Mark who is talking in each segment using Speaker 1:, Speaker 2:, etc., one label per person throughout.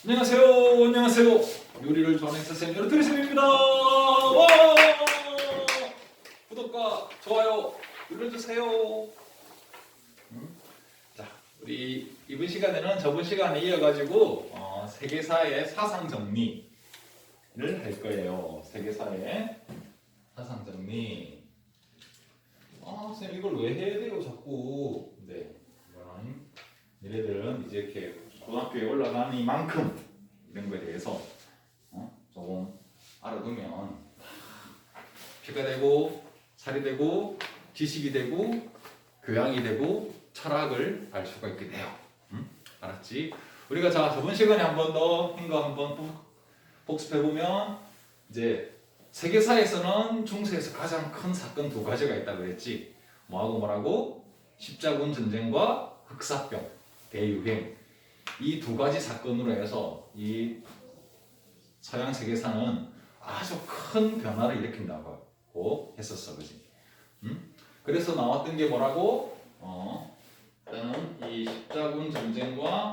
Speaker 1: 안녕하세요. 안녕하세요. 요리를 좋아하는 선생님 여러분들의 쌤입니다. 와! 구독과 좋아요 눌러주세요. 자, 우리 이번 시간에는 저번 시간에 이어가지고 세계사의 사상 정리를 할 거예요. 세계사의 사상 정리. 선생님 이걸 왜 해야 돼요? 자꾸. 네, 이거는 얘네들은 이제 이렇게 고등학교에 올라가니만큼 이런 거에 대해서 조금 알아두면 피가 되고 살이 되고 지식이 되고 교양이 되고 철학을 알 수가 있게 돼요. 알았지? 우리가 저번 시간에 한 번 더 한 거 한번 복습해 보면 이제 세계사에서는 중세에서 가장 큰 사건 두 가지가 있다고 그랬지. 뭐하고 뭐라고? 십자군 전쟁과 흑사병, 대유행. 이 두 가지 사건으로 해서 이 서양 세계사는 아주 큰 변화를 일으킨다고 했었어, 그지? 그래서 나왔던 게 뭐라고? 일단은 이 십자군 전쟁과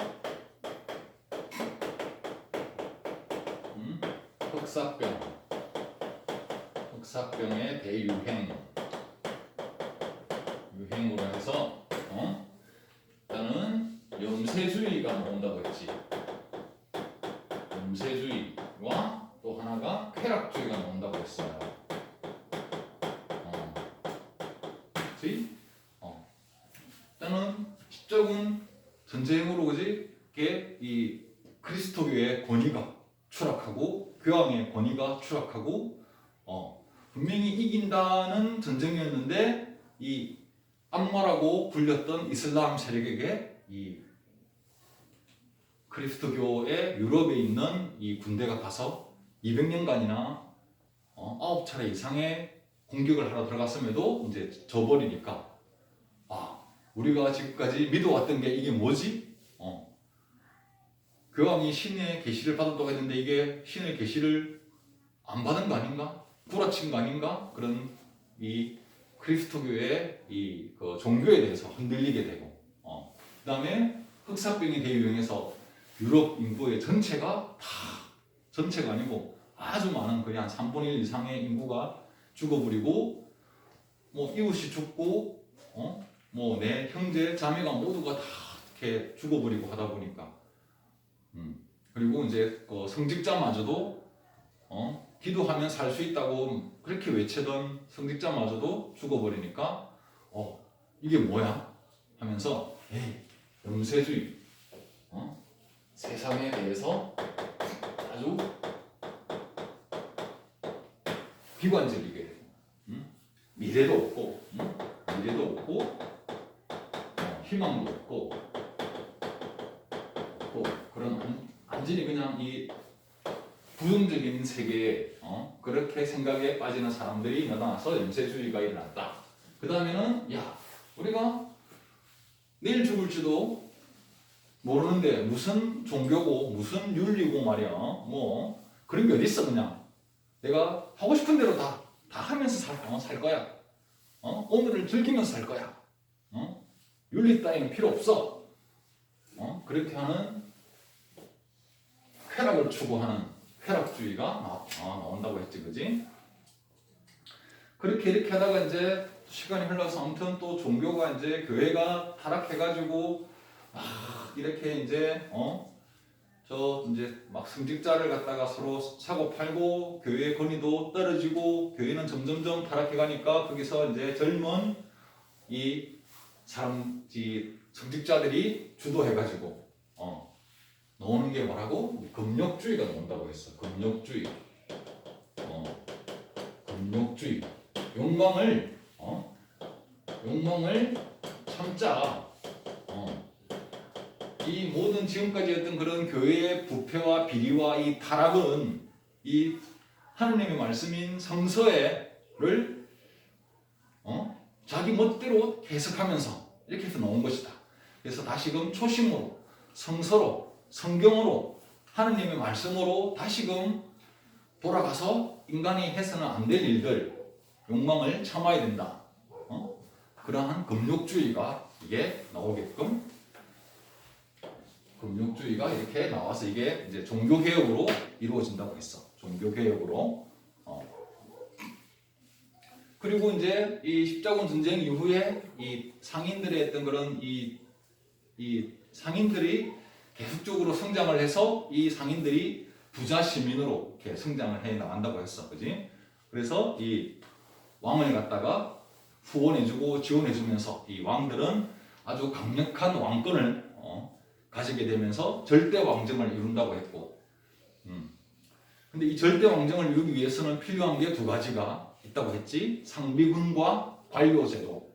Speaker 1: 흑사병의 유행으로 해서 일단은 염세주의가 나온다고 했지. 염세주의와 또 하나가 쾌락주의가 나온다고 했어요. 그치? 일단은 십자군 전쟁으로 그지? 이 그리스도교의 권위가 추락하고 교황의 권위가 추락하고 분명히 이긴다는 전쟁이었는데 이 암마라고 불렸던 이슬람 세력에게 이 그리스도교의 유럽에 있는 이 군대가 가서 200년간이나 9차례 이상의 공격을 하러 들어갔음에도 이제 져버리니까 우리가 지금까지 믿어왔던 게 이게 뭐지? 교황이 신의 계시를 받았다고 했는데 이게 신의 계시를 안 받은 거 아닌가? 구라친 거 아닌가? 그런 이 그리스도교의 그 종교에 대해서 흔들리게 되고 그 다음에 흑사병이 대유행해서 유럽 인구의 전체가 아니고 아주 많은 거의 한 3분의 1 이상의 인구가 죽어버리고 이웃이 죽고 내 형제 자매가 모두가 다 이렇게 죽어버리고 하다 보니까 그리고 이제 성직자마저도 기도하면 살 수 있다고 그렇게 외치던 성직자마저도 죽어버리니까 이게 뭐야? 하면서 염세주의 세상에 대해서 아주 비관적이게 되고 미래도 없고 희망도 없고 그런 완전히 그냥 이 부정적인 세계에 그렇게 생각에 빠지는 사람들이 나타나서 염세주의가 일어났다. 그 다음에는 우리가 내일 죽을지도 모르는데 무슨 종교고 무슨 윤리고 말이야 그런 게 어딨어. 그냥 내가 하고 싶은 대로 다 하면서 살 거야. 오늘을 즐기면서 살 거야. 윤리 따위는 필요 없어. 그렇게 하는 쾌락을 추구하는 쾌락주의가 나온다고 했지, 그지? 이렇게 하다가 이제 시간이 흘러서 아무튼 또 종교가 이제 교회가 타락해가지고 이렇게 이제 이제 막 성직자를 갖다가 서로 사고 팔고 교회의 권위도 떨어지고 교회는 점점점 타락해가니까 거기서 이제 젊은 이 성직자들이 주도해가지고 나오는 게 뭐라고? 금욕주의가 나온다고 했어. 금욕주의. 욕망을 참자. 이 모든 지금까지 했던 그런 교회의 부패와 비리와 이 타락은 이 하느님의 말씀인 성서를 자기 멋대로 해석하면서 이렇게 해서 나온 것이다. 그래서 다시금 초심으로 성서로 성경으로 하느님의 말씀으로 다시금 돌아가서 인간이 해서는 안 될 일들 욕망을 참아야 된다. 그러한 금욕주의가 이게 나오게끔 금욕주의가 이렇게 나와서 이게 이제 종교개혁으로 이루어진다고 했어. 종교개혁으로. 그리고 이제 이 십자군 전쟁 이후에 이 상인들의 어떤 그런 이 상인들이 계속적으로 성장을 해서 이 상인들이 부자 시민으로 이렇게 성장을 해 나간다고 했어. 그지? 그래서 이 왕을 갖다가 후원해주고 지원해주면서 이 왕들은 아주 강력한 왕권을 가지게 되면서 절대 왕정을 이룬다고 했고, 근데 이 절대 왕정을 이루기 위해서는 필요한 게 두 가지가 있다고 했지. 상비군과 관료제도.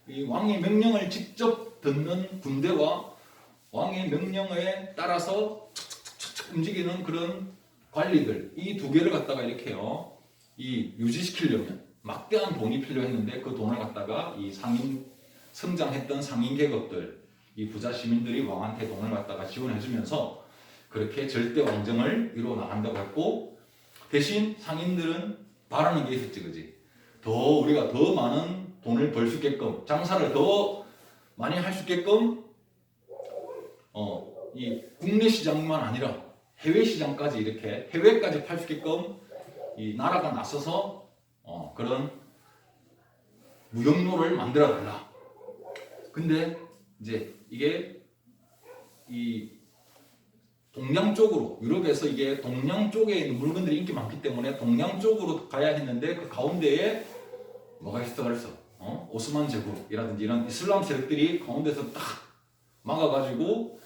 Speaker 1: 이 왕의 명령을 직접 듣는 군대와 왕의 명령에 따라서 착착착착 움직이는 그런 관리들, 이 두 개를 갖다가 이렇게요, 이 유지시키려면 막대한 돈이 필요했는데 그 돈을 갖다가 이 성장했던 상인 계급들, 이 부자 시민들이 왕한테 돈을 갖다가 지원해주면서 그렇게 절대 왕정을 이루어 나간다고 했고, 대신 상인들은 바라는 게 있었지, 그지? 우리가 더 많은 돈을 벌 수 있게끔, 장사를 더 많이 할 수 있게끔, 이 국내 시장만 아니라 해외 시장까지 이렇게 해외까지 팔 수 있게끔 이 나라가 나서서 그런 무역로를 만들어 달라. 근데 이제 이게 이 동양 쪽으로, 유럽에서 이게 동양 쪽에 있는 물건들이 인기 많기 때문에 동양 쪽으로 가야 했는데 그 가운데에 뭐가 있어 그랬어? 오스만 제국이라든지 이런 이슬람 세력들이 가운데서 딱 막아가지고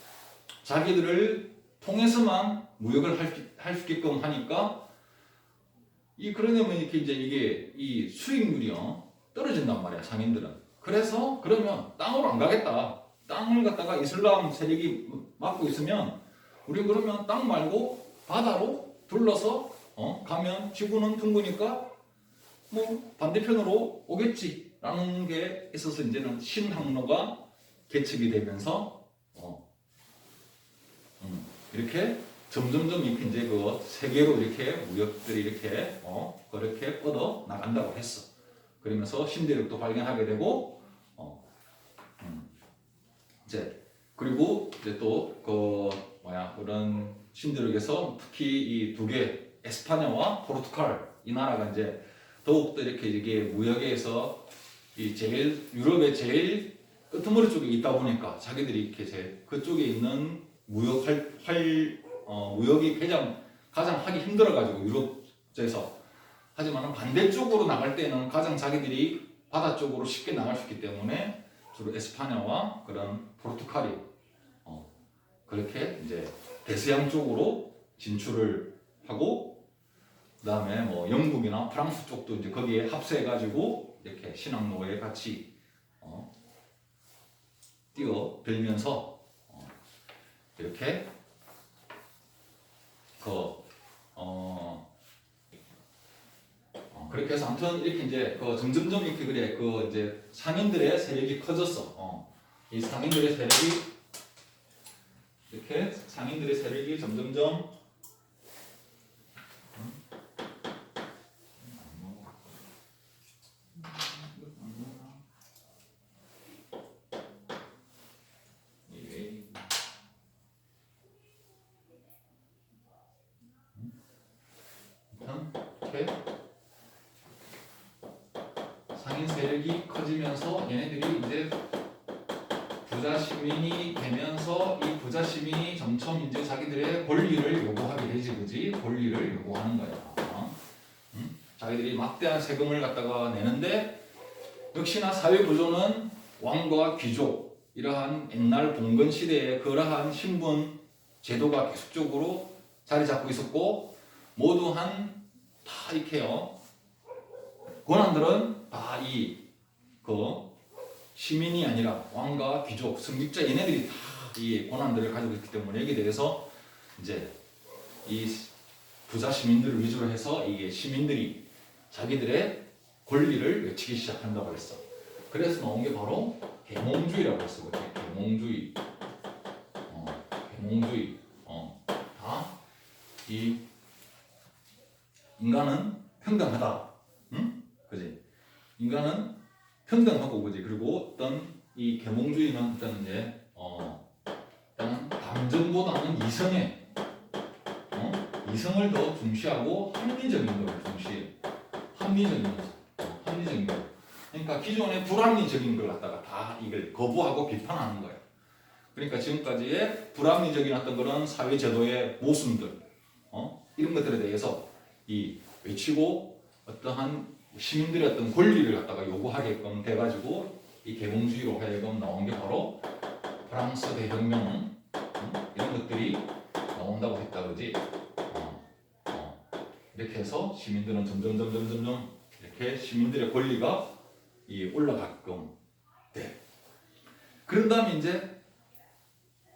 Speaker 1: 자기들을 통해서만 무역을 할 수 있게끔 하니까 그러려면 이렇게 이제 이게 이 수익률이요 떨어진단 말이야, 상인들은. 그래서 그러면 땅으로 안 가겠다. 땅을 갖다가 이슬람 세력이 막고 있으면 우리 그러면 땅 말고 바다로 둘러서 가면 지구는 둥그니까 뭐 반대편으로 오겠지라는 게 있어서 이제는 신항로가 개척이 되면서 이렇게 점점점 이렇게 이제 그 세계로 이렇게 무역들이 이렇게 그렇게 뻗어 나간다고 했어. 그러면서 신대륙도 발견하게 되고 이제 그리고 이제 또 그런 신대륙에서 특히 이 두 개 에스파냐와 포르투갈 이 나라가 이제 더욱더 이게 무역에서 유럽의 제일 끄트머리 쪽에 있다 보니까 자기들이 이렇게 그쪽에 있는 무역이 가장 하기 힘들어가지고 유럽에서. 하지만 반대쪽으로 나갈 때는 가장 자기들이 바다 쪽으로 쉽게 나갈 수 있기 때문에 주로 에스파냐와 그런 포르투갈이 그렇게 이제 대서양 쪽으로 진출을 하고, 그다음에 뭐 영국이나 프랑스 쪽도 이제 거기에 합세해가지고 이렇게 신항로에 같이 뛰어들면서 이렇게 그렇게 해서 아무튼 이렇게 이제 점점점 이렇게 이제 상인들의 세력이 커졌어. 이 상인들의 세력이 점점점 이렇게 상인 세력이 커지면서 얘네들이 이제 부자 시민이 되면서 이 부자 시민이 점점 이제 자기들의 권리를 요구하게 되지, 그지? 권리를 요구하는 거야. 자기들이 막대한 세금을 갖다가 내는데 역시나 사회 구조는 왕과 귀족, 이러한 옛날 봉건 시대의 그러한 신분 제도가 계속적으로 자리 잡고 있었고, 모두 다 이렇게요. 권한들은 다 시민이 아니라 왕과 귀족, 승직자 얘네들이 다 이 권한들을 가지고 있기 때문에 여기에 대해서 이제 이 부자 시민들을 위주로 해서 이게 시민들이 자기들의 권리를 외치기 시작한다고 했어. 그래서 나온 게 바로 계몽주의라고 했어. 계몽주의. 계몽주의. 다 이 인간은 평등하다. 응? 그지? 인간은 평등하고, 그지? 그리고 어떤 이 계몽주의는 어떤 이제 일단 감정보다는 이성에 이성을 더 중시하고 합리적인 걸 중시해. 합리적인 거. 합리적인 거. 그러니까 기존의 불합리적인 걸 갖다가 다 이걸 거부하고 비판하는 거예요. 그러니까 지금까지의 불합리적인 어떤 그런 사회 제도의 모순들, 이런 것들에 대해서 이 외치고 어떠한 시민들의 어떤 권리를 갖다가 요구하게끔 돼가지고 이 계몽주의로 하여금 나온 게 바로 프랑스 대혁명, 이런 것들이 나온다고 했다 그러지. 이렇게 해서 시민들은 점점 이렇게 시민들의 권리가 올라가게끔 돼. 그런 다음에 이제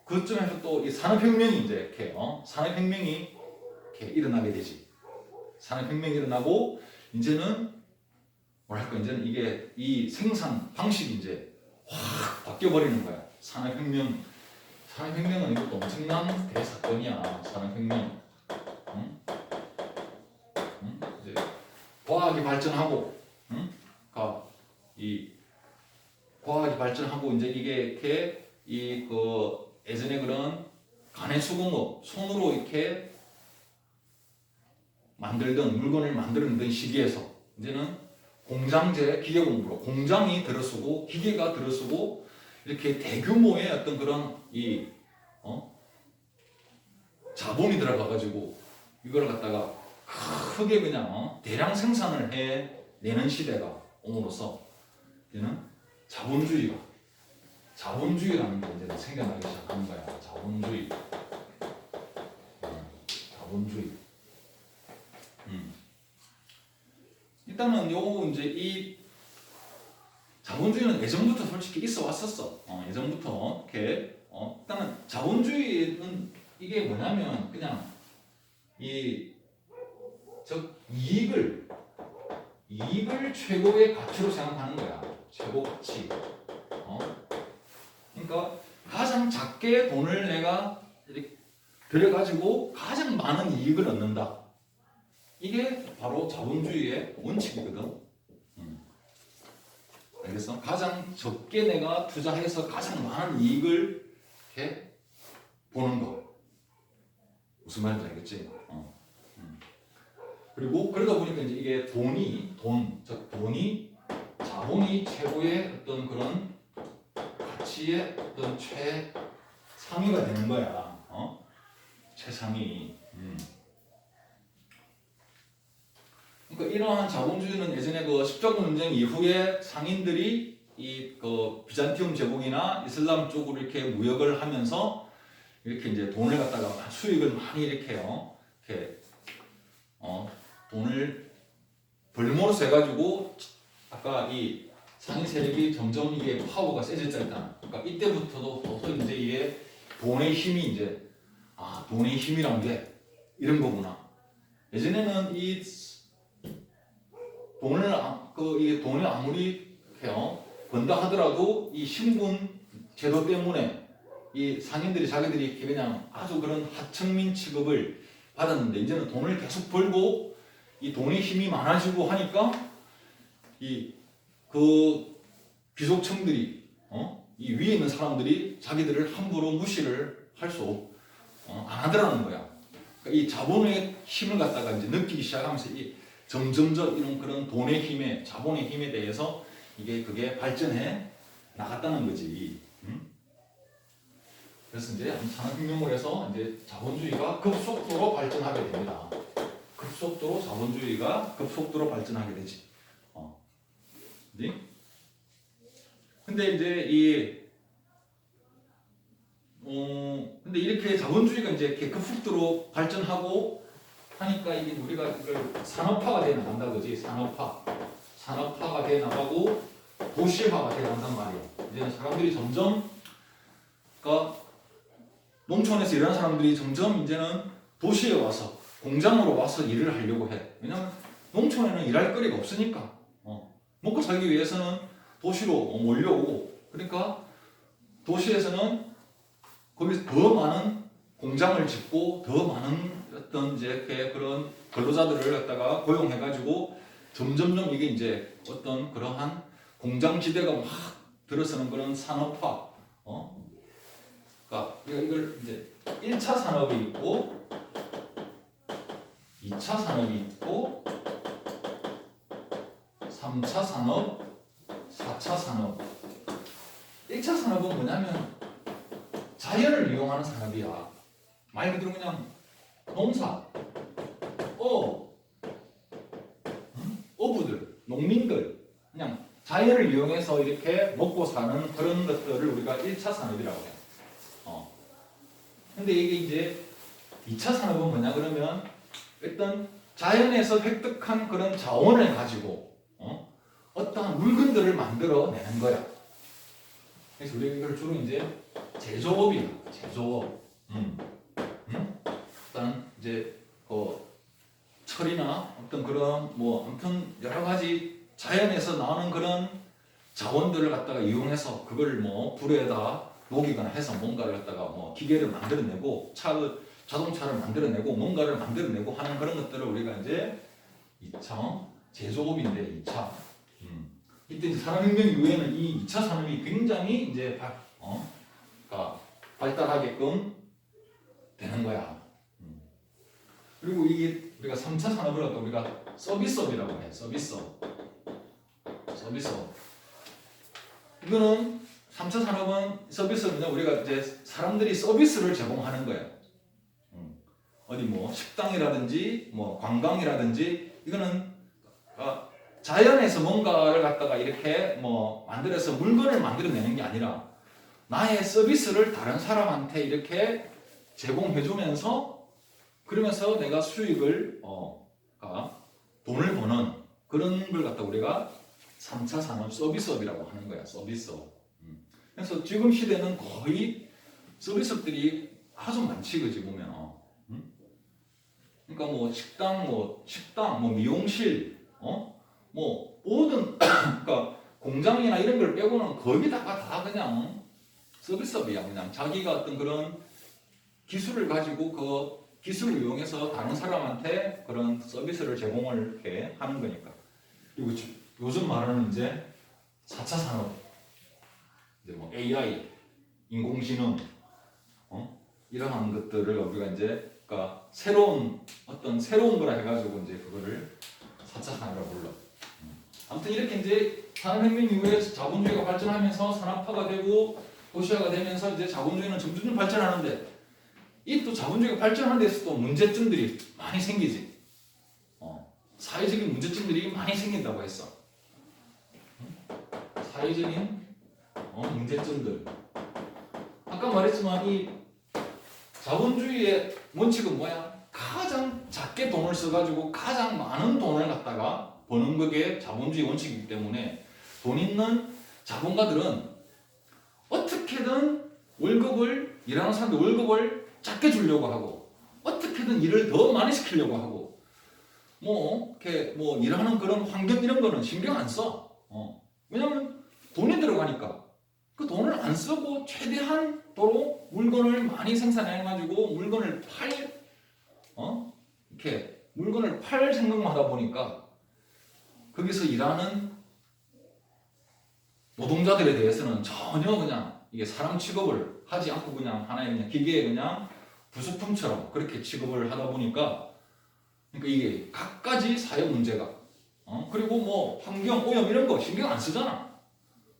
Speaker 1: 그쯤에서 또 이 산업혁명이 이제 이렇게 산업혁명이 이렇게 일어나게 되지. 산업혁명이 일어나고 이제는 뭐랄까 이제는 이게 이 생산 방식이 이제 확 바뀌어 버리는 거야. 산업혁명은 이것도 엄청난 대사건이야. 산업혁명. 이제 과학이 발전하고, 이 과학이 발전하고 이제 이게 이렇게 예전에 그런 간해수공업 손으로 이렇게 만들던 물건을 만들던 시기에서 이제는 공장제 기계공부로 공장이 들어서고 기계가 들어서고 이렇게 대규모의 어떤 그런 자본이 들어가가지고 이걸 갖다가 크게 그냥 대량 생산을 해내는 시대가 옴으로써 이제는 자본주의라는 게 이제 생겨나기 시작하는 거야. 자본주의. 일단은 요 이제 이 자본주의는 예전부터 솔직히 있어 왔었어. 예전부터 이렇게 일단은 자본주의는 이게 뭐냐면 그냥 이익을 최고의 가치로 생각하는 거야. 최고 가치. 그러니까 가장 작게 돈을 내가 이렇게 들여가지고 가장 많은 이익을 얻는다. 이게 바로 자본주의의 원칙이거든. 알겠어? 가장 적게 내가 투자해서 가장 많은 이익을 이렇게 보는 거. 무슨 말인지 알겠지? 그리고 그러다 보니까 이제 이게 자본이 최고의 어떤 그런 가치의 어떤 최상위가 되는 거야. 최상위. 그러니까 이러한 자본주의는 예전에 십자군 전쟁 이후에 상인들이 비잔티움 제국이나 이슬람 쪽으로 이렇게 무역을 하면서 이렇게 이제 돈을 갖다가 수익을 많이 이렇게 돈을 벌모로서 해가지고 아까 이 상인 세력이 점점 이게 파워가 세졌잖아. 그러니까 이때부터도 이제 이게 돈의 힘이 이제 돈의 힘이란 게 이런 거구나. 예전에는 이 돈을 아무리 번다 하더라도 이 신분 제도 때문에 이 상인들이 자기들이 그냥 아주 그런 하층민 취급을 받았는데 이제는 돈을 계속 벌고 이 돈의 힘이 많아지고 하니까 귀족층들이 이 위에 있는 사람들이 자기들을 함부로 무시를 할 수 안 하더라는 거야. 그러니까 이 자본의 힘을 갖다가 이제 느끼기 시작하면서 점점점 이런 그런 돈의 힘에 자본의 힘에 대해서 그게 발전해 나갔다는 거지. 그래서 이제 산업혁명을 해서 이제 자본주의가 급속도로 발전하게 됩니다. 급속도로 자본주의가 급속도로 발전하게 되지. 근데 이제 근데 이렇게 자본주의가 이제 이렇게 급속도로 발전하고 하니까 우리가 이걸 산업화가 돼 나간다 그지? 산업화가 돼 나가고 도시화가 돼 나간단 말이야. 이제는 사람들이 점점 농촌에서 일하는 사람들이 점점 이제는 도시에 와서 공장으로 와서 일을 하려고 해. 왜냐면 농촌에는 일할 거리가 없으니까. 먹고 살기 위해서는 도시로 몰려오고, 그러니까 도시에서는 거기서 더 많은 공장을 짓고 더 많은 어떤 이제 그런 근로자들을 갖다가 고용해가지고 점점점 이게 이제 어떤 그러한 공장지대가 막 들어서는 그런 산업화, 그러니까 이걸 이제 1차 산업이 있고 2차 산업이 있고 3차 산업, 4차 산업. 1차 산업은 뭐냐면 자연을 이용하는 산업이야. 말 그대로 그냥 농사, 어부들, 농민들 그냥 자연을 이용해서 이렇게 먹고 사는 그런 것들을 우리가 1차 산업이라고 해. 근데 이게 이제 2차 산업은 뭐냐 그러면 일단 자연에서 획득한 그런 자원을 가지고 어떠한 물건들을 만들어내는 거야. 그래서 우리가 이걸 주로 이제 제조업이야. 제조업. 일단 이제 철이나 어떤 그런 뭐 아무튼 여러 가지 자연에서 나오는 그런 자원들을 갖다가 이용해서 그걸 뭐 불에다 녹이거나 해서 뭔가를 갖다가 뭐 기계를 만들어내고 자동차를 만들어내고 뭔가를 만들어내고 하는 그런 것들을 우리가 이제 2차 제조업인데 2차. 이때 이제 산업혁명 이후에는 이 2차 산업이 굉장히 이제 발달하게끔 되는 거야. 그리고 이게 우리가 3차 산업을 갖다 우리가 서비스업이라고 해. 서비스업. 이거는 3차 산업은 서비스업이냐 우리가 이제 사람들이 서비스를 제공하는 거야. 어디 뭐 식당이라든지 뭐 관광이라든지 이거는 자연에서 뭔가를 갖다가 이렇게 뭐 만들어서 물건을 만들어내는 게 아니라 나의 서비스를 다른 사람한테 이렇게 제공해주면서 그러면서 내가 수익을 돈을 버는 그런 걸 갖다 우리가 3차 산업 서비스업이라고 하는 거야. 서비스업. 그래서 지금 시대는 거의 서비스업들이 아주 많지 그지 보면. 그러니까 뭐 식당, 뭐 미용실, 뭐 모든 그러니까 공장이나 이런 걸 빼고는 거의 다 그냥 서비스업이야. 그냥 자기가 어떤 그런 기술을 가지고 그 기술을 이용해서 다른 사람한테 그런 서비스를 제공을 이렇게 하는 거니까. 그리고 요즘 말하는 이제 4차 산업, 이제 뭐 AI, 인공지능, 이러한 것들을 우리가 이제 그러니까 새로운 거라 해가지고 이제 그거를 4차 산업이라고 불러. 아무튼 이렇게 이제 산업혁명 이후에 자본주의가 발전하면서 산업화가 되고 도시화가 되면서 이제 자본주의는 점점 발전하는데 이 또 자본주의가 발전하는 데서 또 문제점들이 많이 생기지. 사회적인 문제점들이 많이 생긴다고 했어. 사회적인 문제점들. 아까 말했지만 이 자본주의의 원칙은 뭐야? 가장 작게 돈을 써가지고 가장 많은 돈을 갖다가 버는 그게 자본주의 원칙이기 때문에 돈 있는 자본가들은 어떻게든 일하는 사람들 월급을 작게 주려고 하고 어떻게든 일을 더 많이 시키려고 하고 이렇게 일하는 그런 환경 이런 거는 신경 안 써. 왜냐면 돈이 들어가니까 그 돈을 안 쓰고 최대한 도로 물건을 많이 생산해가지고 물건을 팔 생각만 하다 보니까 거기서 일하는 노동자들에 대해서는 전혀 그냥 이게 사람 취급을 하지 않고 그냥 하나의 그냥 기계에 그냥 부속품처럼 그렇게 취급을 하다 보니까 그러니까 이게 갖가지 사회 문제가 그리고 뭐 환경 오염 이런 거 신경 안 쓰잖아.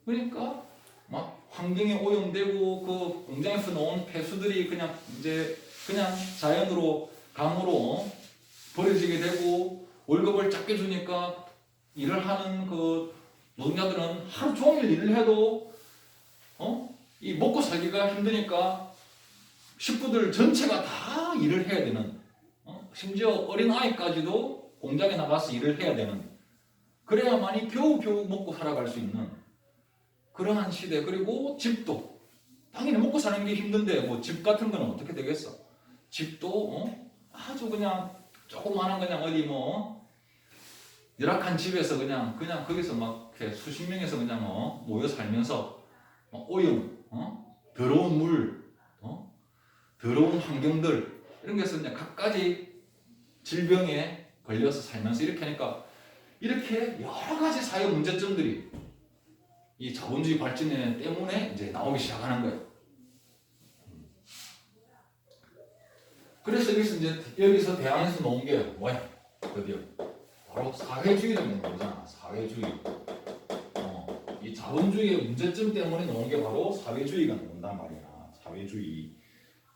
Speaker 1: 그러니까 막 환경에 오염되고 그 공장에서 나온 폐수들이 그냥 자연으로 강으로 버려지게 되고 월급을 작게 주니까 일을 하는 그 노동자들은 하루 종일 일을 해도 이 먹고 살기가 힘드니까 식구들 전체가 다 일을 해야 되는 심지어 어린 아이까지도 공장에 나가서 일을 해야 되는 그래야만이 겨우겨우 먹고 살아갈 수 있는 그러한 시대. 그리고 집도 당연히 먹고 사는 게 힘든데 뭐 집 같은 거는 어떻게 되겠어? 집도 아주 그냥 조그마한 그냥 어디 열악한 집에서 그냥 거기서 막 이렇게 수십 명에서 그냥 모여 살면서 오염, 더러운 물, 더러운 환경들 이런 게서 그냥 갖가지 질병에 걸려서 살면서 이렇게 하니까 이렇게 여러 가지 사회 문제점들이 이 자본주의 발전 때문에 이제 나오기 시작하는 거예요. 그래서 여기서 대안에서 나온 게 뭐야? 드디어 바로 사회주의를 나온 거잖아. 사회주의. 이 자본주의의 문제점 때문에 나온 게 바로 사회주의가 나온단 말이야. 사회주의.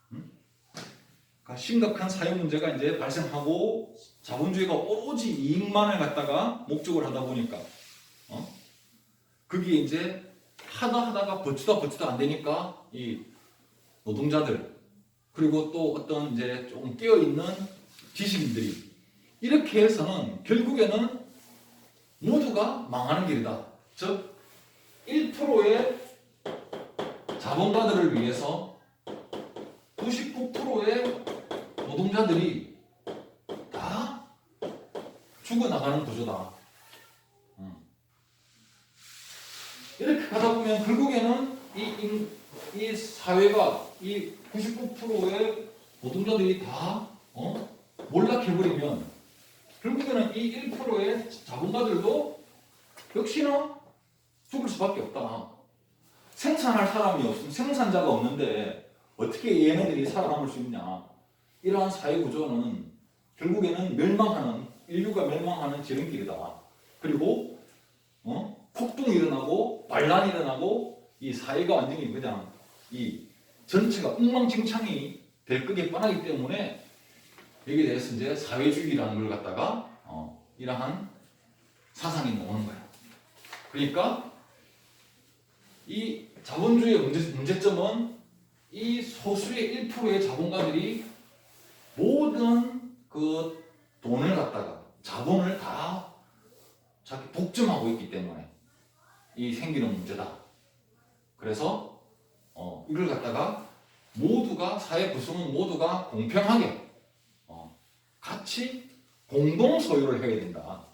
Speaker 1: 그러니까 심각한 사회 문제가 이제 발생하고 자본주의가 오로지 이익만을 갖다가 목적으로 하다 보니까 그게 이제 하다가 버티다 안 되니까 이 노동자들 그리고 또 어떤 이제 좀 깨어 있는 지식인들이 이렇게 해서는 결국에는 모두가 망하는 길이다. 즉 1%의 자본가들을 위해서 99%의 노동자들이 다 죽어나가는 구조다. 이렇게 가다 보면 결국에는 이 사회가 이 99%의 노동자들이 다 몰락해버리면 결국에는 이 1%의 자본가들도 역시나 죽을 수밖에 없다. 생산할 사람이 없으면 생산자가 없는데 어떻게 얘네들이 살아남을 수 있냐. 이러한 사회 구조는 결국에는 인류가 멸망하는 지름길이다. 그리고 폭동이 일어나고 반란이 일어나고 이 사회가 완전히 그냥 이 전체가 엉망진창이 될 극에 뻔하기 때문에 여기에 대해서 이제 사회주의라는 걸 갖다가 이러한 사상이 나오는 거야. 그러니까 이 자본주의의 문제점은 이 소수의 1%의 자본가들이 모든 그 돈을 갖다가 자본을 다 자기 독점하고 있기 때문에 이 생기는 문제다. 그래서 이걸 갖다가 모두가 사회 구성은 모두가 공평하게 같이 공동 소유를 해야 된다.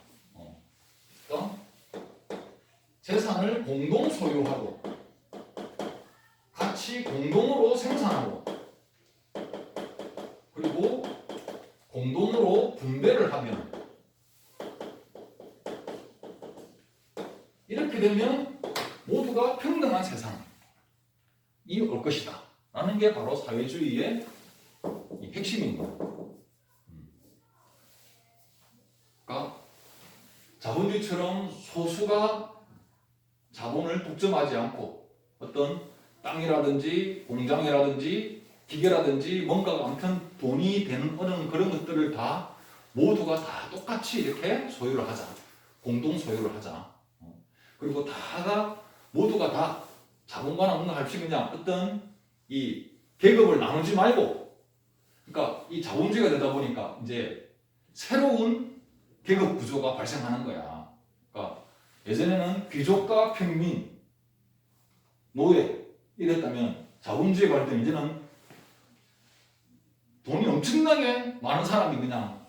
Speaker 1: 그러니까 재산을 공동 소유하고 같이 공동으로 생산하고 그리고 공동으로 분배를 하면 이렇게 되면 모두가 평등한 세상이 올 것이다. 라는 게 바로 사회주의의 핵심인 거야. 그러니까 자본주의처럼 소수가 자본을 독점하지 않고 어떤 땅이라든지 공장이라든지 기계라든지 뭔가가 아무튼 돈이 되는 그런 것들을 다 모두가 다 똑같이 이렇게 소유를 하자. 공동 소유를 하자. 그리고 모두가 다 자본가나 뭔가 할 수 있느냐 어떤 이 계급을 나누지 말고 그러니까 이 자본주의가 되다 보니까 이제 새로운 계급 구조가 발생하는 거야. 그러니까 예전에는 귀족과 평민, 노예 이랬다면 자본주의가 할 때는 이제는 돈이 엄청나게 많은 사람이 그냥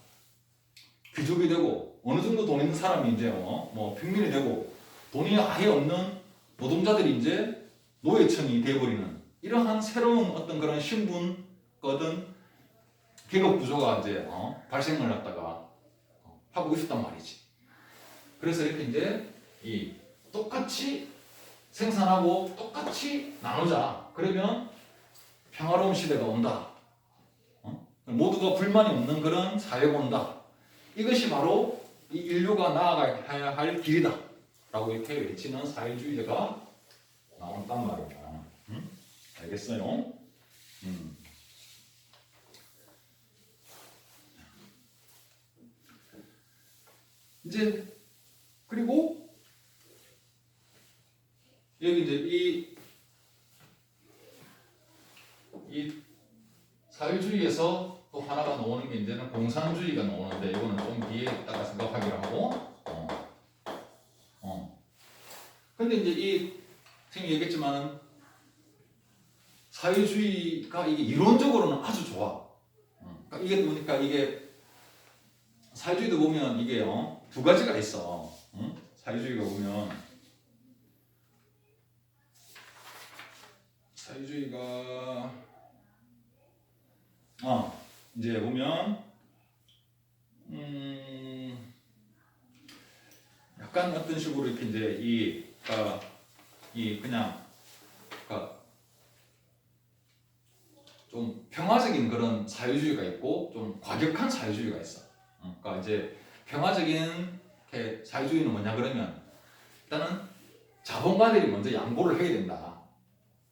Speaker 1: 귀족이 되고 어느 정도 돈 있는 사람이 이제 뭐 평민이 되고 돈이 아예 없는 노동자들이 이제 노예층이 되어버리는 이러한 새로운 어떤 그런 신분거든 계급 구조가 이제 발생을 했다가 하고 있었단 말이지. 그래서 이렇게 이제 똑같이 생산하고 똑같이 나누자. 그러면 평화로운 시대가 온다. 모두가 불만이 없는 그런 사회가 온다. 이것이 바로 이 인류가 나아가야 할 길이다. 라고 이렇게 외치는 사회주의자가 나온단 말이야. 알겠어요? 이제 그리고 여기 이제 이 사회주의에서 또 하나가 나오는 게 이제는 공산주의가 나오는데 이거는 좀 뒤에 있다가 생각하기로 하고 근데 이제 선생님이 얘기했지만은 사회주의가 이게 이론적으로는 아주 좋아. 그러니까 이게 보니까 이게 사회주의도 보면 이게 두 가지가 있어. 사회주의가 보면 사회주의가 이제 보면 약간 어떤 식으로 이렇게 이제 그냥 좀 평화적인 그런 사회주의가 있고 좀 과격한 사회주의가 있어. 그러니까 이제 평화적인 사회주의는 뭐냐 그러면 일단은 자본가들이 먼저 양보를 해야 된다.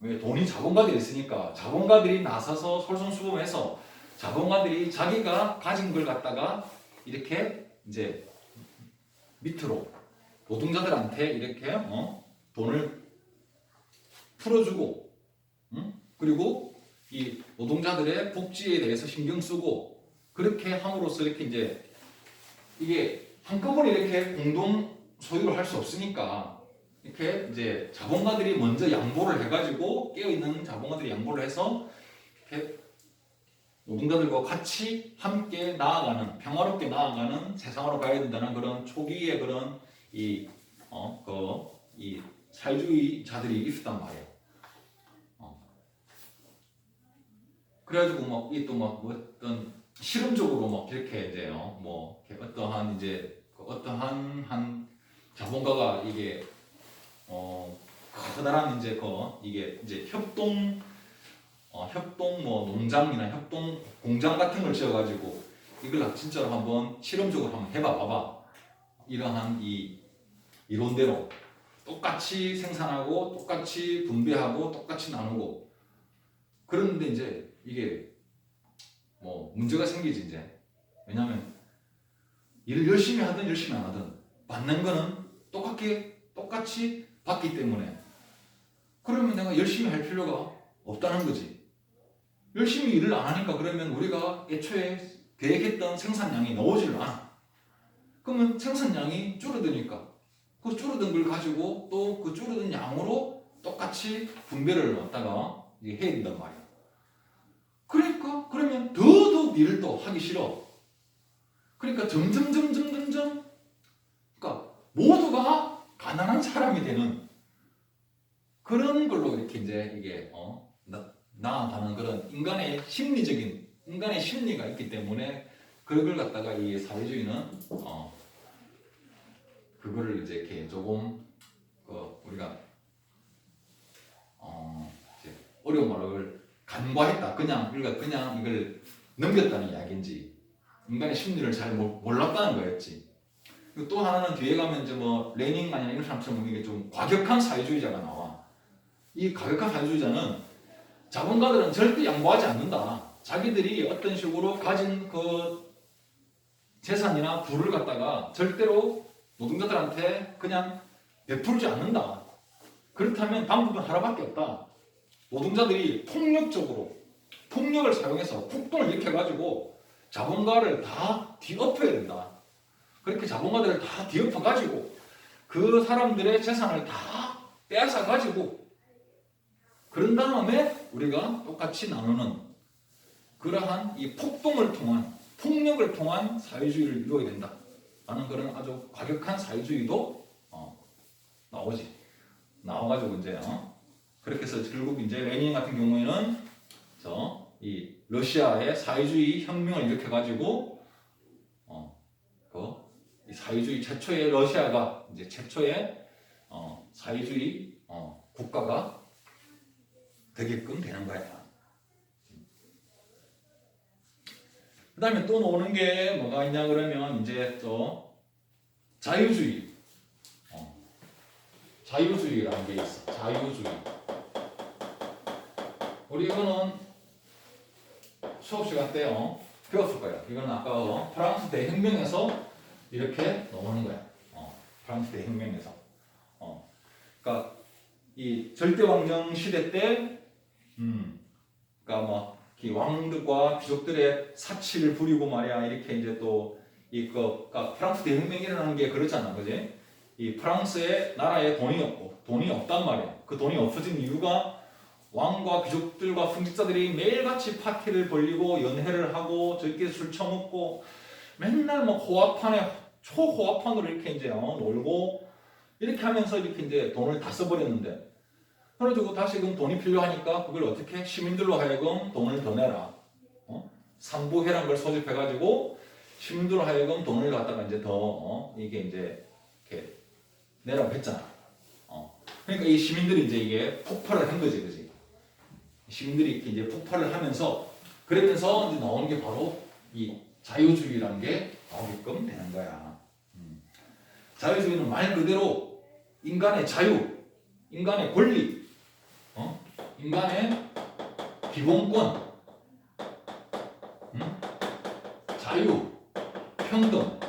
Speaker 1: 왜 돈이 자본가들이 있으니까 자본가들이 나서서 솔선수범해서 자본가들이 자기가 가진 걸 갖다가 이렇게 이제 밑으로 노동자들한테 이렇게 돈을 풀어주고 그리고 이 노동자들의 복지에 대해서 신경 쓰고 그렇게 함으로써 이렇게 이제 이게 한꺼번에 이렇게 공동 소유를 할 수 없으니까 이렇게 이제 자본가들이 먼저 양보를 해가지고 깨어있는 자본가들이 양보를 해서 이렇게 노동자들과 같이 함께 나아가는 평화롭게 나아가는 세상으로 가야 된다는 그런 초기의 그런 이 사회주의자들이 있었단 말이에요. 그래가지고 뭐 이 또 뭐 어떤 실험적으로 뭐 이렇게 이제 뭐 어떠한 이제 어떠한 한 자본가가 이게 커다란 이제 이게 이제 협동 뭐 농장이나 협동 공장 같은 걸 지어가지고 이걸 진짜로 한번 실험적으로 한번 해봐봐. 이러한 이 이론대로 똑같이 생산하고 똑같이 분배하고 똑같이 나누고 그런데 이제 이게 뭐 문제가 생기지 이제. 왜냐하면 일을 열심히 하든 열심히 안 하든 받는 거는 똑같이 받기 때문에 그러면 내가 열심히 할 필요가 없다는 거지. 열심히 일을 안 하니까 그러면 우리가 애초에 계획했던 생산량이 나오질 않아. 그러면 생산량이 줄어드니까 그 줄어든 걸 가지고 또 그 줄어든 양으로 똑같이 분배를 갖다가 해야 된단 말이야. 그러니까 그러면 더더욱 일을 또 하기 싫어. 그러니까 점점 그러니까 모두가 가난한 사람이 되는 그런 걸로 이렇게 이제 이게 나아가는 그런 인간의 심리가 있기 때문에 그걸 갖다가 이 사회주의는 그거를 이제 이렇게 조금 우리가 이제 어려운 말을 간과했다. 그냥 이걸 넘겼다는 이야기인지 인간의 심리를 잘 몰랐다는 거였지. 또 하나는 뒤에 가면 이제 뭐 레닌이나 이런 사람처럼 이게 좀 과격한 사회주의자가 나와. 이 과격한 사회주의자는 자본가들은 절대 양보하지 않는다. 자기들이 어떤 식으로 가진 그 재산이나 부를 갖다가 절대로 노동자들한테 그냥 베풀지 않는다. 그렇다면 방법은 하나밖에 없다. 노동자들이 폭력을 사용해서 폭동을 일으켜가지고 자본가를 다 뒤엎어야 된다. 그렇게 자본가들을 다 뒤엎어가지고 그 사람들의 재산을 다 빼앗아가지고 그런 다음에 우리가 똑같이 나누는 그러한 이 폭력을 통한 사회주의를 이루어야 된다. 라는 그런 아주 과격한 사회주의도 나와가지고 이제 그렇게 해서 결국 이제 레닌 같은 경우에는 이 러시아의 사회주의 혁명을 일으켜가지고 이 사회주의 최초의 러시아가 이제 최초의 사회주의 국가가 되게끔 되는 거야. 그 다음에 또 나오는 게 뭐가 있냐 그러면 이제 또 자유주의라는 게 있어. 자유주의. 우리 이거는 수업 시간 때 배웠을 거야. 이거는 아까 프랑스 대혁명에서 이렇게 나오는 거야. 프랑스 대혁명에서. 그러니까 이 절대왕정 시대 때, 그러니까 뭐 왕들과 귀족들의 사치를 부리고 말이야. 이렇게 이제 또 그러니까 프랑스 대혁명이 일어나는 게 그렇잖아, 그지? 이 프랑스의 나라에 돈이 없단 말이야. 그 돈이 없어진 이유가 왕과 귀족들과 풍직자들이 매일같이 파티를 벌리고 연회를 하고 저희끼리 술 처먹고 맨날 뭐 초호화판으로 이렇게 이제 놀고 이렇게 하면서 이렇게 이제 돈을 다 써버렸는데 그래가지고 다시금 돈이 필요하니까 그걸 어떻게 시민들로 하여금 돈을 더 내라. 삼부회라는 걸 소집해가지고 시민들로 하여금 돈을 갖다가 이제 더 이게 이제 이렇게 내라고 했잖아. 그러니까 이 시민들이 이제 이게 폭발을 한 거지, 그지? 시민들이 이렇게 이제 폭발을 하면서 그러면서 이제 나오는 게 바로 이 자유주의라는 게 나오게끔 되는 거야. 자유주의는 말 그대로 인간의 자유, 인간의 권리, 인간의 기본권, 자유, 평등,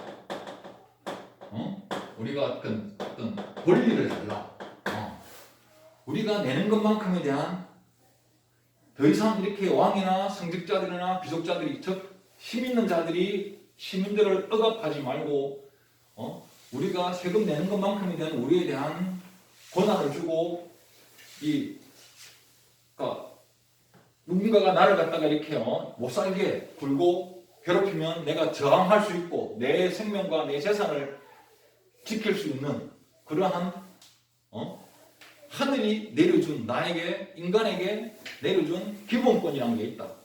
Speaker 1: 우리가 어떤 권리를 달라. 우리가 내는 것만큼에 대한 더 이상 이렇게 왕이나 성직자들이나 귀족자들이 즉 힘 있는 자들이 시민들을 억압하지 말고 우리가 세금 내는 것만큼에 대한 우리에 대한 권한을 주고 그러니까 누군가가 나를 갖다가 이렇게 못 살게 굴고 괴롭히면 내가 저항할 수 있고 내 생명과 내 재산을 지킬 수 있는 그러한 하늘이 내려준 나에게 인간에게 내려준 기본권이라는 게 있다.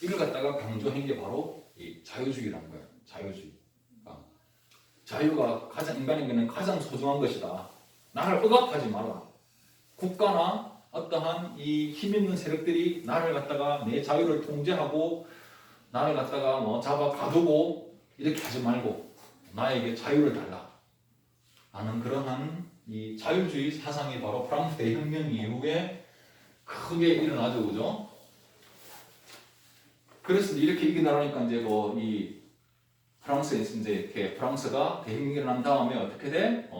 Speaker 1: 이걸 갖다가 강조한 게 바로 이 자유주의라는 거예요. 자유주의. 자유가 가장 인간에게는 가장 소중한 것이다. 나를 억압하지 마라. 국가나 어떠한 이 힘 있는 세력들이 나를 갖다가 내 자유를 통제하고 나를 갖다가 잡아 가두고 이렇게 하지 말고 나에게 자유를 달라. 하는 그러한 이 자유주의 사상이 바로 프랑스 대혁명 이후에 크게 일어나죠, 그죠? 그래서 이렇게 일어나니까 이제 이 프랑스에서 이제 이렇게 프랑스가 대혁명이 일어난 다음에 어떻게 돼?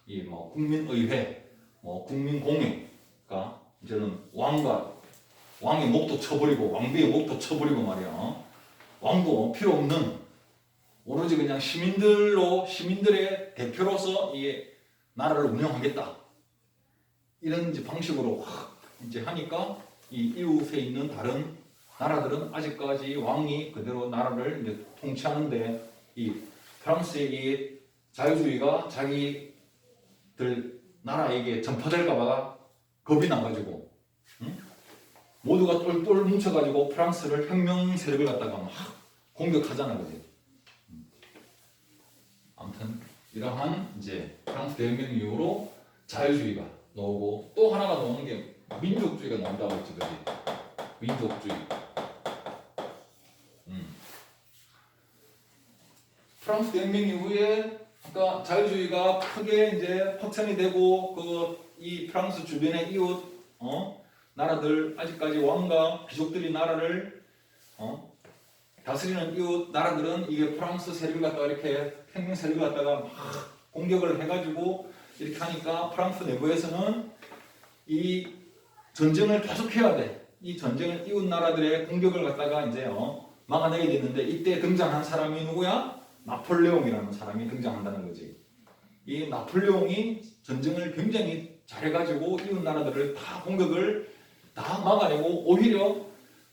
Speaker 1: 국민의회, 국민공회, 그러니까 이제는 왕의 목도 쳐버리고 왕비의 목도 쳐버리고 말이야. 왕도 필요 없는 오로지 그냥 시민들의 대표로서 이 나라를 운영하겠다. 이런 이제 방식으로 이제 하니까 이 이웃에 있는 다른 나라들은 아직까지 왕이 그대로 나라를 이제 통치하는데 이 프랑스의 이 자유주의가 자기들 나라에게 전파될까봐 겁이 나가지고 모두가 똘똘 뭉쳐가지고 프랑스를 혁명 세력을 갖다가 막 공격하잖아, 그지? 아무튼 이러한 이제 프랑스 대혁명 이후로 자유주의가 나오고 또 하나가 나오는 게 민족주의가 나온다고 했지, 그지? 민족주의. 프랑스 대혁명 이후에 그러니까 자유주의가 크게 이제 확산이 되고 이 프랑스 주변의 이웃 나라들 아직까지 왕과 귀족들이 나라를 다스리는 이웃 나라들은 이게 프랑스 세력을 갖다가 이렇게 혁명 세력을 갖다가 막 공격을 해가지고 이렇게 하니까 프랑스 내부에서는 이 전쟁을 계속해야 돼. 이 전쟁을 이웃 나라들의 공격을 갖다가 이제 막아내게 됐는데 이때 등장한 사람이 누구야? 나폴레옹이라는 사람이 등장한다는 거지. 이 나폴레옹이 전쟁을 굉장히 잘해가지고 이웃 나라들을 다 공격을 다 막아내고 오히려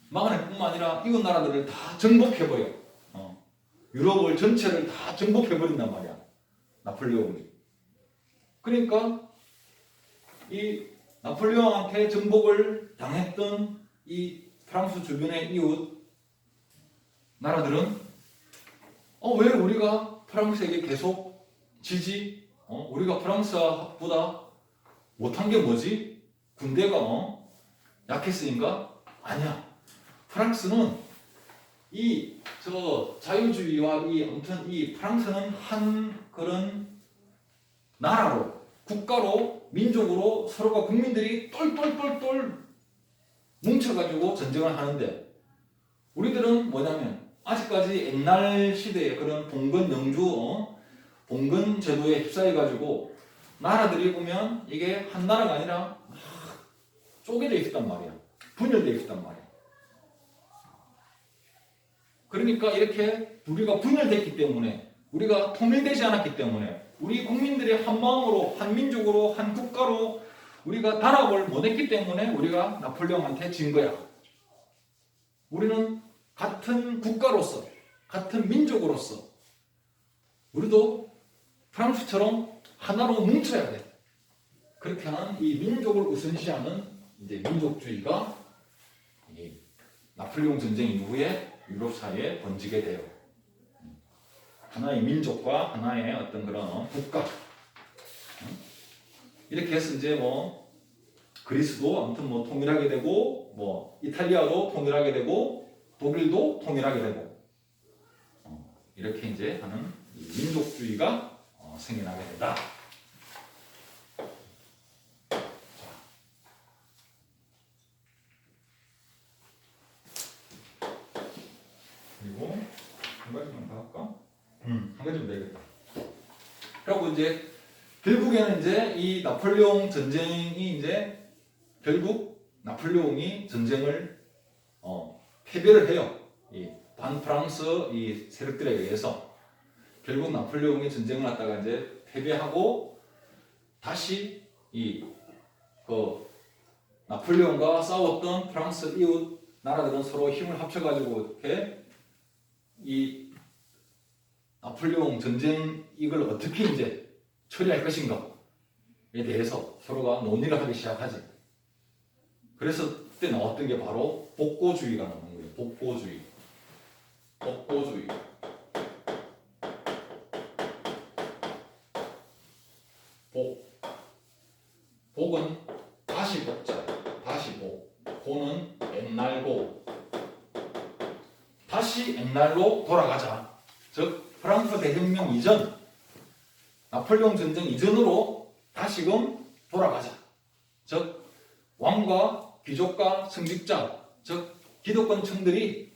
Speaker 1: 막아낼 뿐만 아니라 이웃 나라들을 다 정복해버려. 유럽을 전체를 다 정복해버린단 말이야. 나폴레옹이. 그러니까 이 나폴레옹한테 정복을 당했던 이 프랑스 주변의 이웃 나라들은 왜 우리가 프랑스에게 계속 지지? 우리가 프랑스보다 못한 게 뭐지? 군대가 약했으니까? 아니야. 프랑스는 자유주의와 아무튼 이 프랑스는 한 그런 나라로, 국가로, 민족으로 서로가 국민들이 똘똘똘똘 뭉쳐가지고 전쟁을 하는데 우리들은 뭐냐면 아직까지 옛날 시대의 그런 봉건 영주, 봉건 제도에 휩싸여가지고 나라들이 보면 이게 한 나라가 아니라 막 쪼개져 있었단 말이야. 분열되어 있었단 말이야. 그러니까 이렇게 우리가 분열됐기 때문에 우리가 통일되지 않았기 때문에 우리 국민들이 한 마음으로 한 민족으로 한 국가로 우리가 단합을 못했기 때문에 우리가 나폴레옹한테 진 거야. 우리는 같은 국가로서 같은 민족으로서 우리도 프랑스처럼 하나로 뭉쳐야 돼. 그렇게 하는 이 민족을 우선시하는 이제 민족주의가 이 나폴레옹 전쟁 이후에 유럽 사회에 번지게 돼요. 하나의 민족과 하나의 어떤 그런 국가. 이렇게 해서 이제 그리스도 아무튼 뭐 통일하게 되고 뭐 이탈리아도 통일하게 되고 독일도 통일하게 되고 이렇게 이제 하는 민족주의가 생겨나게 된다. 그리고 한 가지만 더 할까? 한 가지면 되겠다. 그리고 이제 결국에는 이제 이 나폴레옹 전쟁이 이제 결국 나폴레옹이 전쟁을 패배를 해요. 이 반프랑스 이 세력들에 의해서 결국 나폴레옹이 전쟁을 갖다가 이제 패배하고 다시 이 그 나폴레옹과 싸웠던 프랑스 이웃 나라들은 서로 힘을 합쳐가지고 이렇게 이 나폴레옹 전쟁 이걸 어떻게 이제 처리할 것인가에 대해서 서로가 논의를 하기 시작하지. 그래서 그때 나왔던 게 바로 복고주의가 나오는 거예요. 복고주의. 복고주의. 복은 다시 복자. 다시 복. 고는 옛날 고. 다시 옛날로 돌아가자. 즉 프랑스 대혁명 이전, 나폴레옹 전쟁 이전으로 다시금 돌아가자. 즉 왕과 귀족과 성직자, 즉 기득권층들이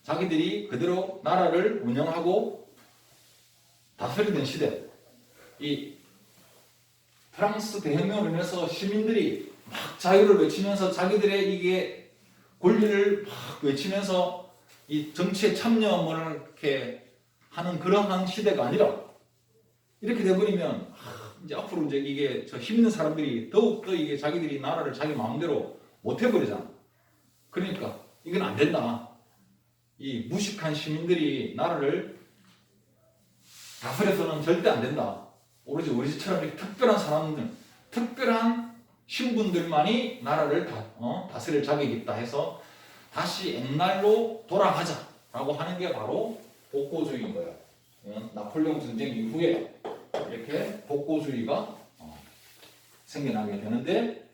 Speaker 1: 자기들이 그대로 나라를 운영하고 다스리던 시대. 이 프랑스 대혁명으로 인해서 시민들이 막 자유를 외치면서 자기들의 이게 권리를 막 외치면서 이 정치에 참여를 이렇게 하는 그러한 시대가 아니라 이렇게 돼버리면 이제 앞으로 이제 이게 저 힘 있는 사람들이 더욱더 이게 자기들이 나라를 자기 마음대로 못 해버리잖아. 그러니까 이건 안 된다. 이 무식한 시민들이 나라를 다스려서는 절대 안 된다. 오로지 우리 집처럼 이렇게 특별한 사람들, 특별한 신분들만이 나라를 다스릴 자격이 있다 해서 다시 옛날로 돌아가자라고 하는 게 바로 복고주의인 거야. 나폴레옹 전쟁 이후에 이렇게 복고주의가 생겨나게 되는데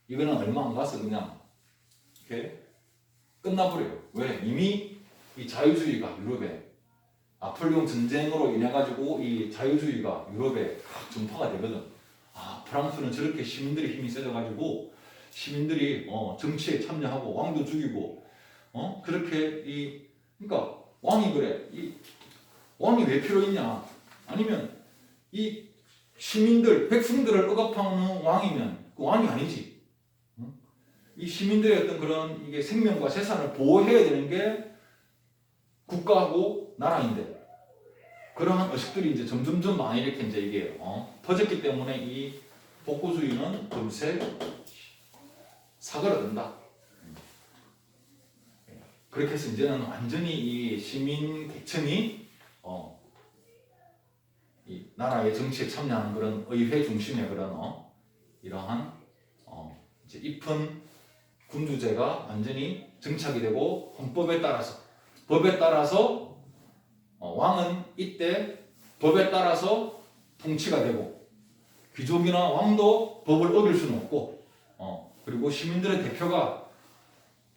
Speaker 1: 이거는 얼마 안 가서 그냥 이렇게 끝나버려요. 왜? 이미 이 자유주의가 유럽에 나폴레옹 전쟁으로 인해 가지고 이 자유주의가 유럽에 전파가 되거든. 프랑스는 저렇게 시민들의 힘이 세져 가지고 시민들이 정치에 참여하고 왕도 죽이고 그렇게 그러니까 왕이 그래. 왕이 왜 필요 있냐? 아니면 이 시민들, 백성들을 억압하는 왕이면 그 왕이 아니지. 이 시민들의 어떤 그런 이게 생명과 재산을 보호해야 되는 게 국가하고 나라인데 그러한 의식들이 이제 점점점 많이 이렇게 이제 이게 퍼졌기 때문에 이 복고주의는 금세 사그라든다. 그렇게 해서 이제는 완전히 이 시민 계층이 이 나라의 정치에 참여하는 그런 의회 중심의 그런 이러한 이제 잎은 군주제가 완전히 정착이 되고 헌법에 따라서 법에 따라서 왕은 이때 법에 따라서 통치가 되고 귀족이나 왕도 법을 어길 수는 없고 그리고 시민들의 대표가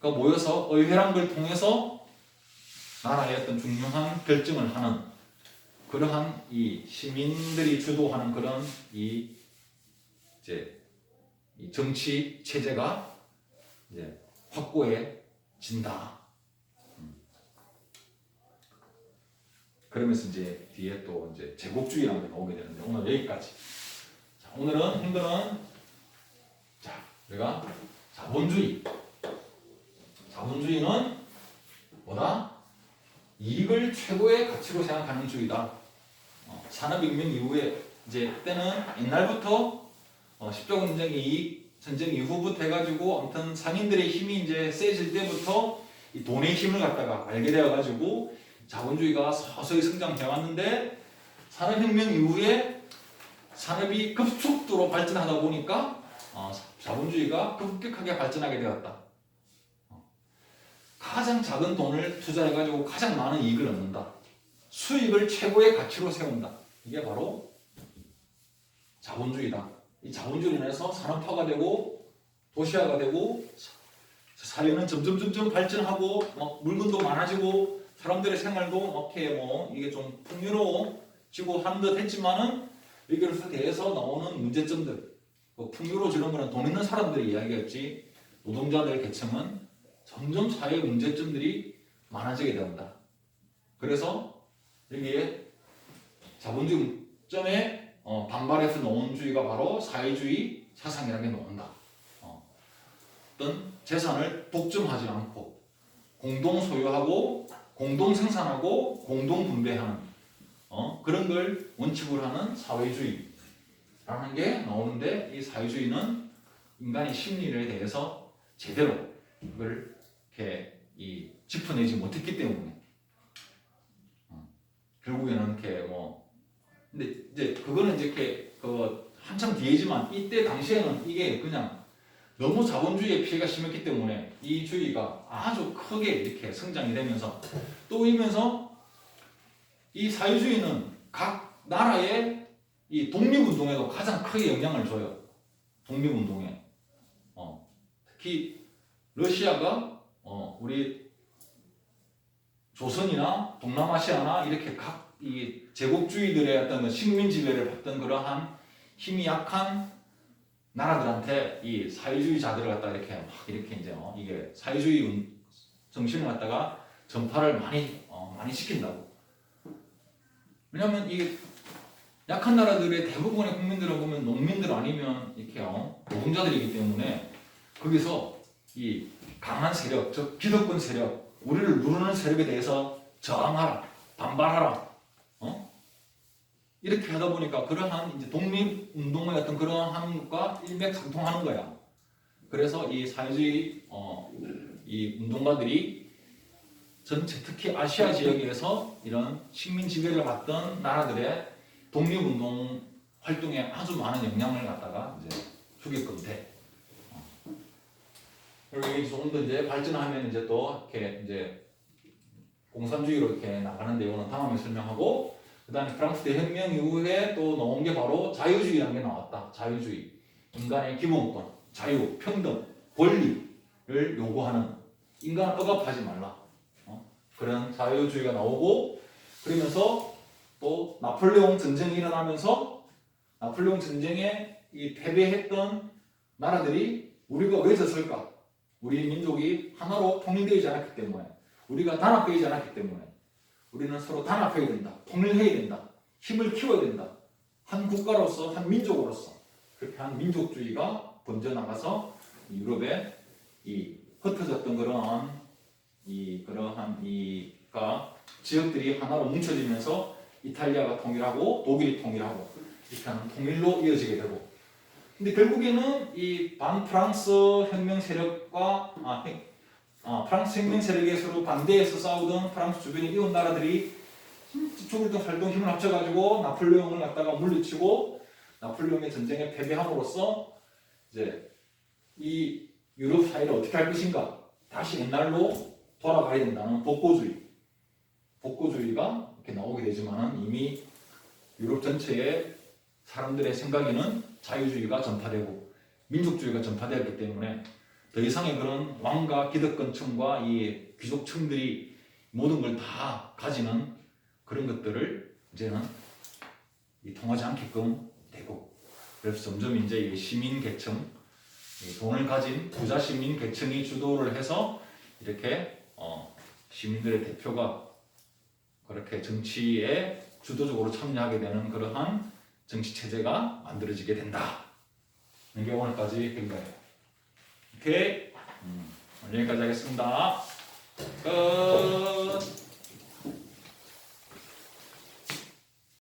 Speaker 1: 모여서 의회란 걸 통해서 나라의 어떤 중요한 결정을 하는 그러한 이 시민들이 주도하는 그런 이 정치 체제가 이제 확고해진다. 그러면서 이제 뒤에 또 이제 제국주의라는 게 나오게 되는데 오늘 여기까지. 자, 오늘은 한거는 우리가 자본주의. 자본주의는 뭐다? 이익을 최고의 가치로 생각하는 주의다. 산업혁명 이후에 이제 때는 옛날부터 십조금 전쟁 이후부터 해가지고 아무튼 상인들의 힘이 이제 세질 때부터 이 돈의 힘을 갖다가 알게 되어가지고 자본주의가 서서히 성장해 왔는데 산업혁명 이후에 산업이 급속도로 발전하다 보니까 자본주의가 급격하게 발전하게 되었다. 가장 작은 돈을 투자해가지고 가장 많은 이익을 얻는다. 수익을 최고의 가치로 세운다. 이게 바로 자본주의다. 이 자본주의로 인해서 산업화가 되고 도시화가 되고 사회는 점점 발전하고 물건도 많아지고 사람들의 생활도 이렇게 이게 좀 풍요로워지고 하는 듯 했지만은 여기에서 대해서 나오는 문제점들, 풍요로워지는 거는 돈 있는 사람들의 이야기였지 노동자들 계층은 점점 사회 문제점들이 많아지게 된다. 그래서 여기에 자본주의점에 반발해서 노동주의가 바로 사회주의 사상이라는 게 나온다. 어떤 재산을 독점하지 않고 공동 소유하고 공동 생산하고 공동 분배하는 그런 걸 원칙으로 하는 사회주의라는 게 나오는데 이 사회주의는 인간의 심리에 대해서 제대로 그걸 이렇게 짚어내지 못했기 때문에 결국에는 이렇게 근데 이제 그거는 이제 이렇게 한참 뒤이지만 이때 당시에는 이게 그냥 너무 자본주의의 피해가 심했기 때문에 이 주의가 아주 크게 이렇게 성장이 되면서 또 이면서 이 사회주의는 각 나라의 이 독립운동에도 가장 크게 영향을 줘요. 독립운동에. 특히 러시아가 우리 조선이나 동남아시아나 이렇게 각 이 제국주의들의 어떤 식민 지배를 받던 그러한 힘이 약한 나라들한테 이 사회주의자들을 갖다 이렇게 이제 이게 사회주의 정신을 갖다가 전파를 많이 시킨다고. 왜냐하면 이 약한 나라들의 대부분의 국민들을 보면 농민들 아니면 이렇게 노동자들이기 때문에 거기서 이 강한 세력, 즉 기득권 세력, 우리를 누르는 세력에 대해서 저항하라, 반발하라, 이렇게 하다 보니까 그러한 이제 독립운동의 어떤 그러한 것과 일맥상통하는 거야. 그래서 이 사회주의 이 운동가들이 전체 특히 아시아 지역에서 이런 식민 지배를 받던 나라들의 독립운동 활동에 아주 많은 영향을 갖다가 이제 주게끔 돼. 그리고 이게 조금 더 이제 발전하면 이제 또 이렇게 이제 공산주의로 이렇게 나가는 내용은 다음에 설명하고. 그 다음에 프랑스 대혁명 이후에 또 나온 게 바로 자유주의라는 게 나왔다. 자유주의. 인간의 기본권, 자유, 평등, 권리를 요구하는 인간을 억압하지 말라. 그런 자유주의가 나오고 그러면서 또 나폴레옹 전쟁이 일어나면서 나폴레옹 전쟁에 이 패배했던 나라들이 우리가 왜 졌을까? 우리 민족이 하나로 통일되지 않았기 때문에 우리가 단합되지 않았기 때문에 우리는 서로 단합해야 된다. 통일해야 된다. 힘을 키워야 된다. 한 국가로서, 한 민족으로서 그렇게 한 민족주의가 번져나가서 유럽에 이 흩어졌던 그러한 지역들이 하나로 뭉쳐지면서 이탈리아가 통일하고 독일이 통일하고 이렇게 하는 통일로 이어지게 되고. 근데 결국에는 이 반프랑스 혁명 세력과 프랑스 혁명 세력에 서로 반대해서 싸우던 프랑스 주변의 이웃 나라들이 죽을 듯 살던 힘을 합쳐가지고 나폴레옹을 갖다가 물리치고 나폴레옹의 전쟁에 패배함으로써 이제 이 유럽 사회를 어떻게 할 것인가 다시 옛날로 돌아가야 된다는 복고주의가 이렇게 나오게 되지만은 이미 유럽 전체의 사람들의 생각에는 자유주의가 전파되고 민족주의가 전파되었기 때문에 더 이상의 그런 왕과 기득권층과 이 귀족층들이 모든 걸 다 가지는 그런 것들을 이제는 통하지 않게끔 되고 그래서 점점 이제 이 시민 계층, 돈을 가진 부자 시민 계층이 주도를 해서 이렇게 시민들의 대표가 그렇게 정치에 주도적으로 참여하게 되는 그러한 정치 체제가 만들어지게 된다. 이게 오늘까지 된 거예요. 오케이. 여기까지 하겠습니다. 끝.